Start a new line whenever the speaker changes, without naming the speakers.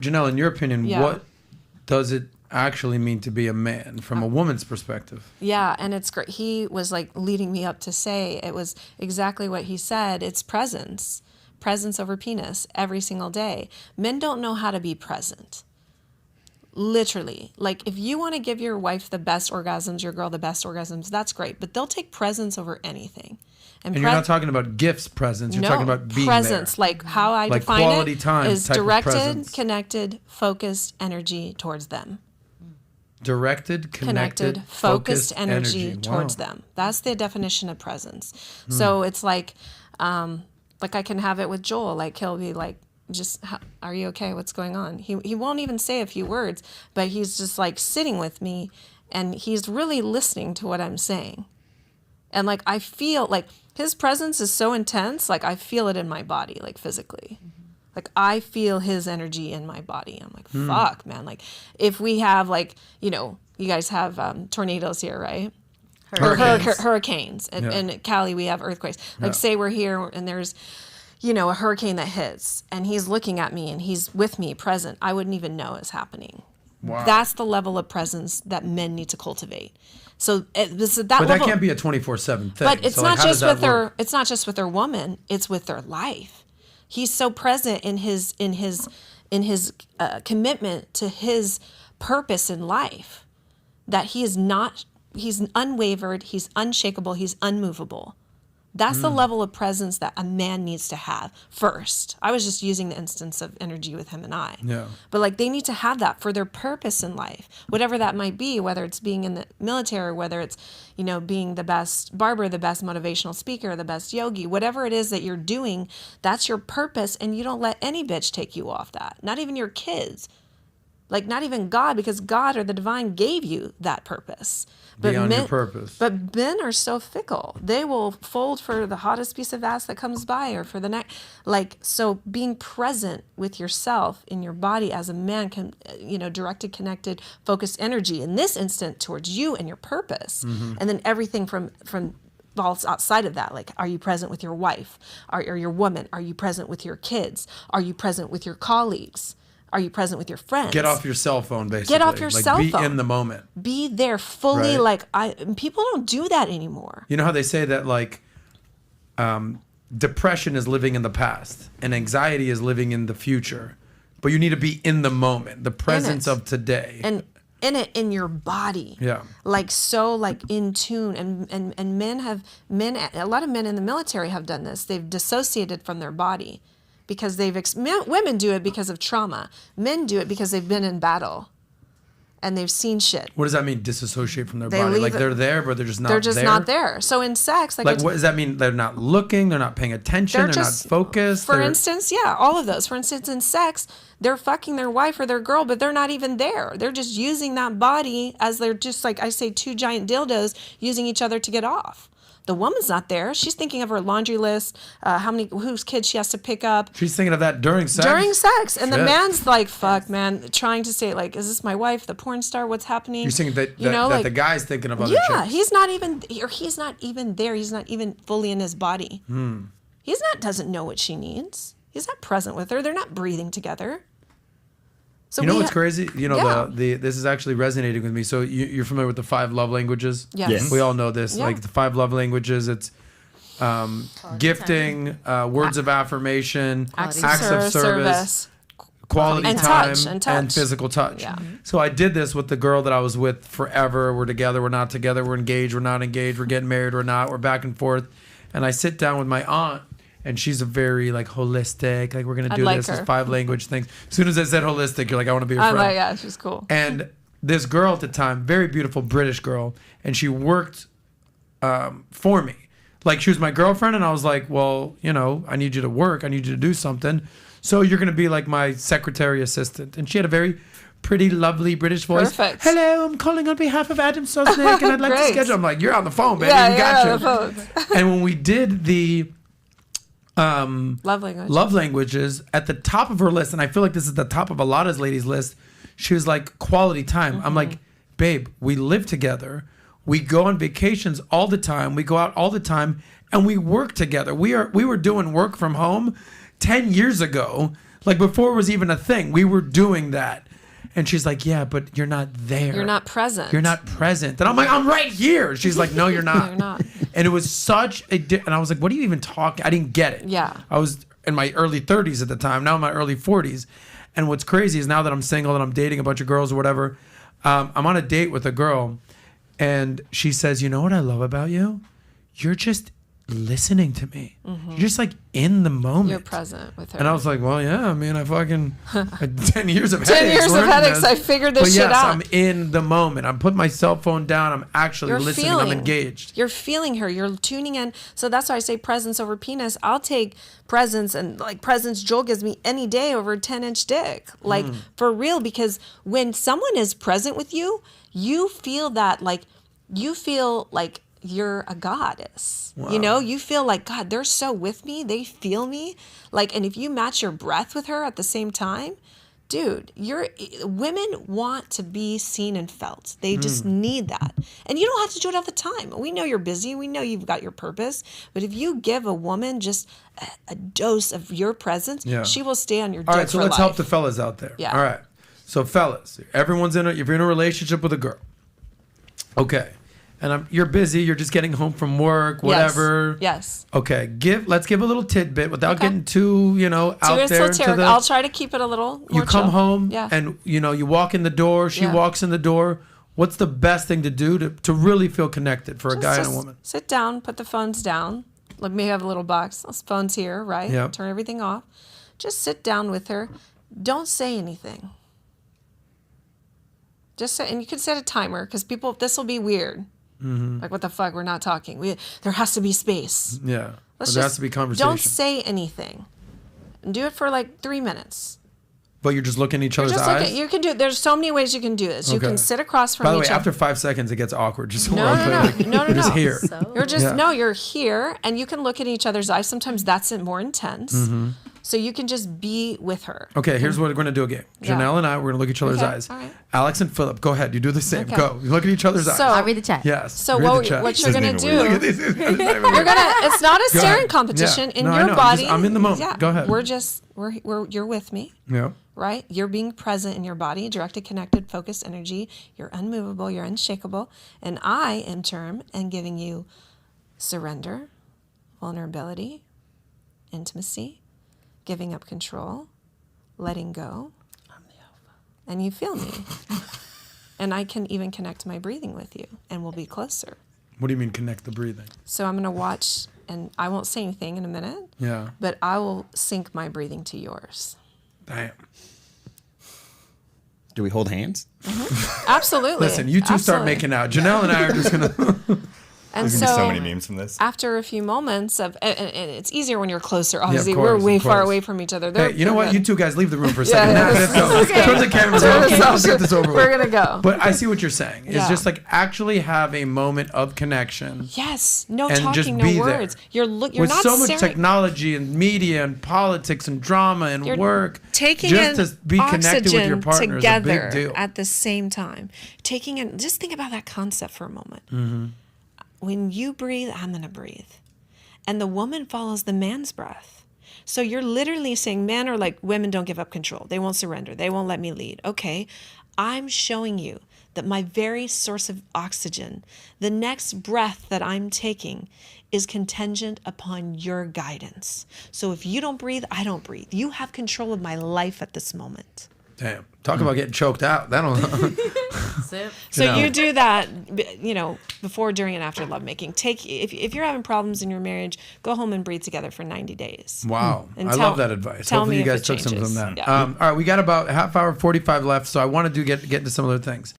Jennelle, in your opinion, what does it actually mean to be a man from a woman's perspective?
Yeah, and it's great. He was like leading me up to say it was exactly what he said. It's presence over penis every single day. Men don't know how to be present. Literally. Like, if you want to give your wife the best orgasms, your girl the best orgasms, that's great. But they'll take presence over anything.
And you're not talking about gifts presence. You're talking about being
presence.
There.
Like how I
like
define
quality
it
time
is
type
directed,
of presence.
connected, focused energy towards them.
Directed, connected,
focused energy towards
wow.
them. That's the definition of presence. So it's like I can have it with Joel. Like, he'll be like, just, are you okay? What's going on? He won't even say a few words, but he's just like sitting with me, and he's really listening to what I'm saying. And like, I feel like his presence is so intense, like I feel it in my body, like physically. Like, I feel his energy in my body. I'm like, fuck, man. Like, if we have, like, you guys have tornadoes here, right? Hurricanes. And in Cali, we have earthquakes. Like, say we're here and there's, a hurricane that hits, and he's looking at me and he's with me present. I wouldn't even know it's happening. Wow. That's the level of presence that men need to cultivate. So
that can't be a 24/7 thing.
But it's
so
not just with their. It's not just with their woman. It's with their life. He's so present in his commitment to his purpose in life that he's unwavered, he's unshakable, he's unmovable. That's the level of presence that a man needs to have first. I was just using the instance of energy with him and I.
Yeah.
But like, they need to have that for their purpose in life, whatever that might be, whether it's being in the military, whether it's, being the best barber, the best motivational speaker, the best yogi, whatever it is that you're doing, that's your purpose. And you don't let any bitch take you off that. Not even your kids. Like, not even God, because God or the divine gave you that purpose. But
beyond your purpose.
But men are so fickle. They will fold for the hottest piece of ass that comes by, or for the next. Like, so being present with yourself in your body as a man can, directed, connected, focused energy in this instant towards you and your purpose. Mm-hmm. And then everything from falls outside of that. Like, are you present with your wife? Or your woman? Are you present with your kids? Are you present with your colleagues? Are you present with your friends?
Get off your cell phone, basically.
Get off your cell phone.
Be in the moment.
Be there fully. Right? People don't do that anymore.
You know how they say that, depression is living in the past and anxiety is living in the future, but you need to be in the moment, the presence of today.
And in your body.
Yeah.
In tune. And a lot of men in the military have done this. They've dissociated from their body. Because women do it because of trauma. Men do it because they've been in battle, and they've seen shit.
What does that mean? Disassociate from their body? Like, they're there, but they're just not there?
They're just not there. So in sex,
what does that mean? They're not looking. They're not paying attention. They're not focused.
For instance, all of those. For instance, in sex, they're fucking their wife or their girl, but they're not even there. They're just using that body as they're just, like I say, two giant dildos using each other to get off. The woman's not there. She's thinking of her laundry list, whose kids she has to pick up.
She's thinking of that during sex?
And the man's like, fuck, man, trying to say, like, is this my wife, the porn star? What's happening?
You're thinking that the guy's thinking of other chicks.
Yeah, he's not even there. He's not even fully in his body. Doesn't know what she needs. He's not present with her. They're not breathing together. So
what's crazy? This is actually resonating with me. So you're familiar with the 5 love languages?
Yes.
We all know this. Yeah. Like, the 5 love languages, it's gifting, words of affirmation, acts of service, quality time, and physical touch.
Yeah.
So I did this with the girl that I was with forever. We're together, we're not together, we're engaged, we're not engaged, we're getting married, we're not, we're back and forth. And I sit down with my aunt, and she's a very holistic, we're going to do this 5 language things. As soon as I said holistic, you're like, I want to be your friend.
Oh my gosh, she's cool.
And this girl at the time, very beautiful British girl, and she worked for me. Like, she was my girlfriend, and I was like, well, I need you to work. I need you to do something. So you're going to be like my secretary assistant. And she had a very pretty, lovely British voice.
Perfect.
Hello, I'm calling on behalf of Adam Sosnick, and I'd like to schedule. I'm like, you're on the phone, baby. Yeah, got you.
On the phone.
And when we did the
love
languages, at the top of her list, and I feel like this is the top of a lot of ladies' list, she was like, quality time. Mm-hmm. I'm like, babe, we live together. We go on vacations all the time. We go out all the time, and we work together. We were doing work from home 10 years ago. Like before it was even a thing, we were doing that. And she's like, yeah, but you're not there.
You're not present.
You're not present. And I'm like, I'm right here. She's like, no, you're not.
You're not.
And it was such a, and I was like, what are you even talking? I didn't get it.
Yeah.
I was in my early 30s at the time, now in my early 40s. And what's crazy is now that I'm single and I'm dating a bunch of girls or whatever, I'm on a date with a girl and she says, you know what I love about you? You're just listening to me. You're just like in the moment.
You're present with her.
And I was like, well, yeah, I mean, I fucking had 10 years of
10
headaches.
years of
learning
headaches.
this.
I figured this
But
shit
yes,
out.
I'm in the moment. I'm putting my cell phone down. I'm actually listening. I'm engaged.
You're feeling her. You're tuning in. So that's why I say presence over penis. I'll take presence, and like presence Joel gives me any day over a 10-inch dick. Like for real, because when someone is present with you, you feel that like you're a goddess.
Wow.
You know, you feel like, God, they're so with me. They feel me. Like, and if you match your breath with her at the same time, dude, women want to be seen and felt. They just need that. And you don't have to do it all the time. We know you're busy. We know you've got your purpose. But if you give a woman just a dose of your presence, she will stay on your dick
All right, so
for
let's
life.
help the fellas out there.
Yeah.
All right. So fellas, if you're in a relationship with a girl, okay, and you're busy, you're just getting home from work, whatever.
Yes.
Okay, let's give a little tidbit without getting too, out there.
I'll try to keep it a little more
You come
chill.
home and, you walk in the door, she walks in the door. What's the best thing to do to really feel connected for a guy and a woman?
Sit down, put the phones down. Let me have a little box. Those phones here, right?
Yep.
Turn everything off. Just sit down with her. Don't say anything. Just say, and you can set a timer because this will be weird. Like, what the fuck? We're not talking. There has to be space.
Yeah. There has to be conversation.
Don't say anything. And do it for like 3 minutes.
But you're just looking in each other's eyes?
You can do it. There's so many ways you can do this. You can sit across from
By the
each
way,
other.
after 5 seconds, it gets awkward. Just
No.
You're just here.
You're just, you're here and you can look in each other's eyes. Sometimes that's more intense. So you can just be with her.
Okay, here's what we're going to do again. Janelle and I, we're going to look at each other's eyes.
All right.
Alex and Philip, go ahead. You do the same. Go. You look at each other's eyes.
I'll read the chat.
Yes.
So
read the chat.
what you're going to do,
Look at this.
it's not a
Go
staring
ahead.
competition in
No, I
your
know.
body.
I'm in the moment.
Yeah.
Go ahead.
You're with me.
Yeah.
Right? You're being present in your body, directed, connected, focused energy. You're unmovable, you're unshakable. And I, in turn, am giving you surrender, vulnerability, intimacy, giving up control, letting go. I'm the alpha. And you feel me. And I can even connect my breathing with you, and we'll be closer.
What do you mean connect the breathing?
So I'm going to watch, and I won't say anything in a minute.
Yeah.
But I will sync my breathing to yours.
Damn.
Do we hold hands?
Absolutely.
Listen, you two start making out. Janelle and I are just going to...
And
There's going to be so many memes from this.
After a few moments of, and it's easier when you're closer. Obviously,
course,
we're way
of
far
course.
away from each other.
Hey, you know what?
good.
You two guys leave the room for a second.
Yeah,
Let's go. Turn the cameras off. Let's get this over with.
We're gonna go.
But I see what you're saying. It's
Yeah.
just like actually have a moment of connection.
Yes, no
And just
talking,
be
no
there.
words. You're
With
not
so much
staring.
technology and media and politics and drama and
You're
work,
taking
just
in
to be connected with your
oxygen
partner
together
is a big deal.
at the same time. Taking in, just think about that concept for a moment.
Mm-hmm.
When you breathe, I'm gonna breathe, and the woman follows the man's breath. So you're literally saying, men are like, women don't give up control. They won't surrender. They won't let me lead. Okay, I'm showing you that my very source of oxygen, the next breath that I'm taking, is contingent upon your guidance. So if you don't breathe, I don't breathe. You have control of my life at this moment.
Damn. Talk about getting choked out. That don't.
So you do that, before, during, and after lovemaking. If you're having problems in your marriage, go home and breathe together for 90 days.
Wow.
And
I love that advice.
tell
Hopefully
me
you
if
guys
it
took something from
changes.
that.
Yeah.
All right, we got about a half hour, 45 left, so I want to get into some other things.